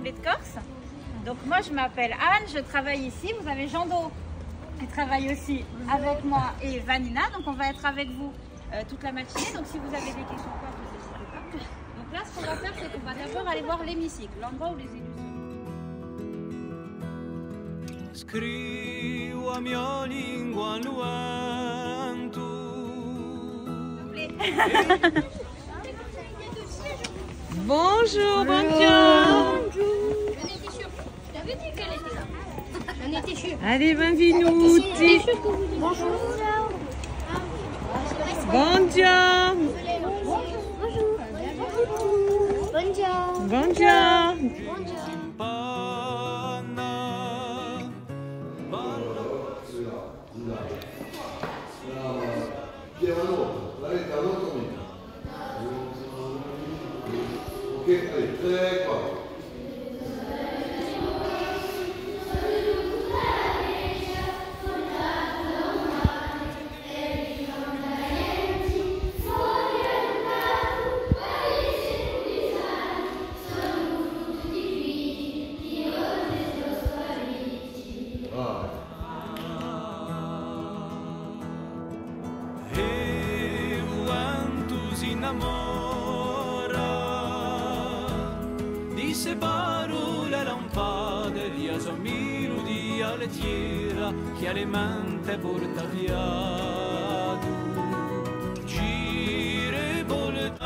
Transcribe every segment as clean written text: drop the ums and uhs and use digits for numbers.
l'Assemblée de Corse. Donc moi je m'appelle Anne, je travaille ici. Vous avez Jean-Do qui travaille aussi avec moi et Vanina. Donc on va être avec vous toute la matinée. Donc si vous avez des questions, quoi, vous n'hésitez pas. Donc là ce qu'on va faire, c'est qu'on va d'abord aller voir l'hémicycle, l'endroit où les élus sont. Scrivo a mia lingua luantu. Bonjour, bonjour. J'en étais sûr. Je t'avais dit qu'elle était là. J'en étais sûr. Allez, benvenuti. Bonjour. Bonjour. Bonjour. Bonjour. Ok, allez, très fort. Se parole lampade di Asamiro di Aletiera che alemante porta fiato gire voltante.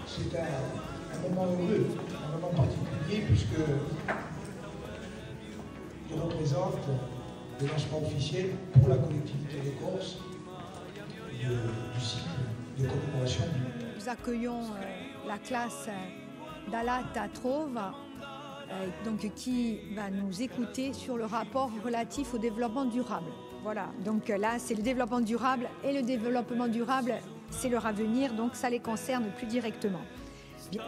C'est un moment heureux, un moment particulier puisque il représente le lancement officiel pour la collectivité de Corse du cycle de commémoration. Nous accueillons la classe d'Alata Trova, donc qui va nous écouter sur le rapport relatif au développement durable. Voilà, donc là c'est le développement durable et le développement durable c'est leur avenir, donc ça les concerne plus directement. Bien.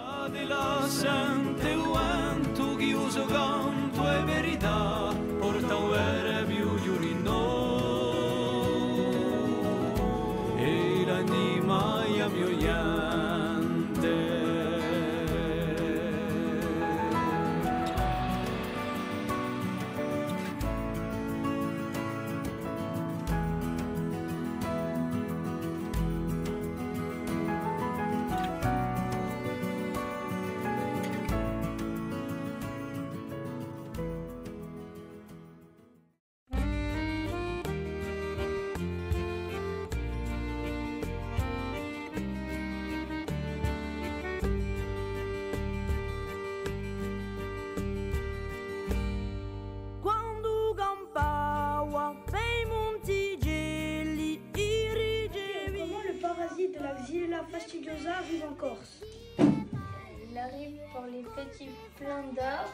De la Xylella fastidiosa arrive en Corse. Il arrive par les petits plants d'arbres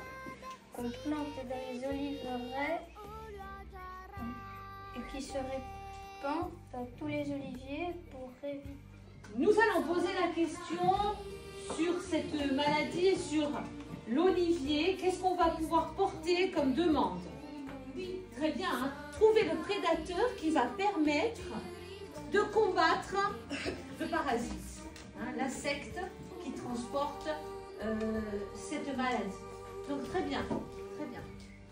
qu'on plante dans les oliveraies et qui se répand dans tous les oliviers pour éviter. Nous allons poser la question sur cette maladie et sur l'olivier. Qu'est-ce qu'on va pouvoir porter comme demande? Oui, très bien. Hein. Trouver le prédateur qui va permettre de combattre le parasite, hein, l'insecte qui transporte cette maladie. Donc très bien, très bien.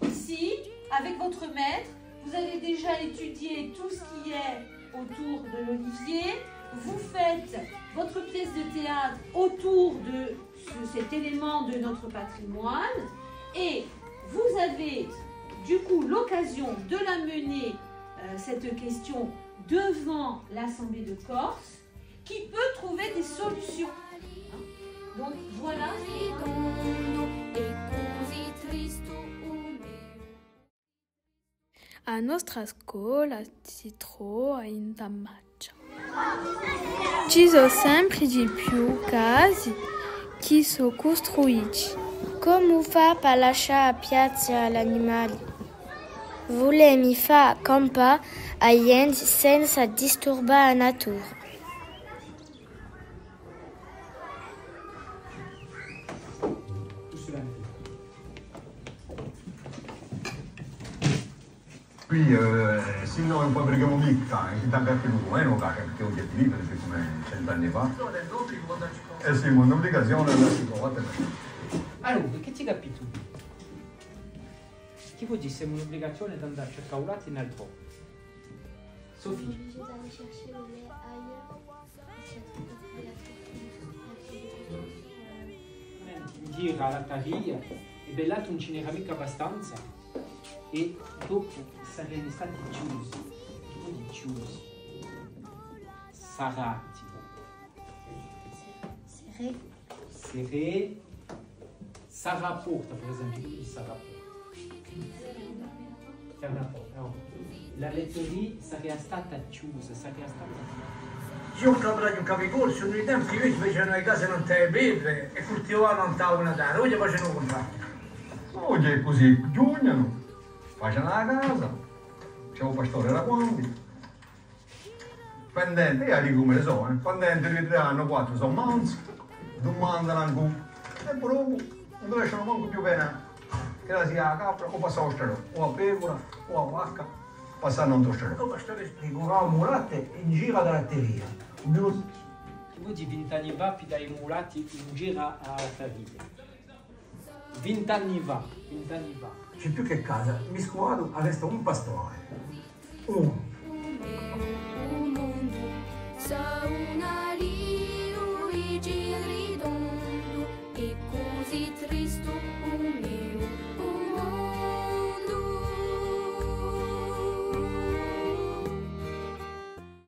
Ici, avec votre maître, vous avez déjà étudié tout ce qui est autour de l'olivier. Vous faites votre pièce de théâtre autour de cet élément de notre patrimoine et vous avez du coup l'occasion de la mener, cette question, devant l'Assemblée de Corse, qui peut trouver des solutions. Donc voilà. A nostra scuola si trova in Dalmazia. Ci sono sempre di più casi che sono costruiti. Come fa per lasciare piazza agli animali? Volemi fa campare agli senza disturbare la natura. Qui, sinon un po' preghiamo mica, in tanto anche lui, non caga, perché ho detto lì, perché come 100 anni fa. Eh sì, ma un'obbligazione alla sicurezza. Allora, che ti capi tu? Che vuol dire se è un'obbligazione di andare a cercare un latte in alto? Sofì. Dire alla taria, e bellato non ce n'era mica abbastanza. E dopo saremmo stati chiusi. Sarati. Seré. Saraporta, per esempio, che dice Saraporta? Ferma la porta. No. La letteria sarebbe stata chiusa, Io ho comprato un capicorso, nei tempi invece facevano le case non te beve e coltivavano un tavolo natale, oggi facevano un contratto. Oggi è così, giugnano, facciano la casa, c'è un pastore da quanti. Pendente, io dico come le so, pendente rivedranno 4 sono manzi, domandano ancora, e proprio non riescono manco più bene, che la sia a capra o passa a ostero, o a pecora o a vacca, passano a ostero. Il pastore ricurava mulatte in giro alla latteria. Che vuol dire 20 anni fa più dai mulati in giro a Taviglia? 20 anni fa. C'è più che casa, mi squadro resta un pastore. Uno. Sa una riu i giri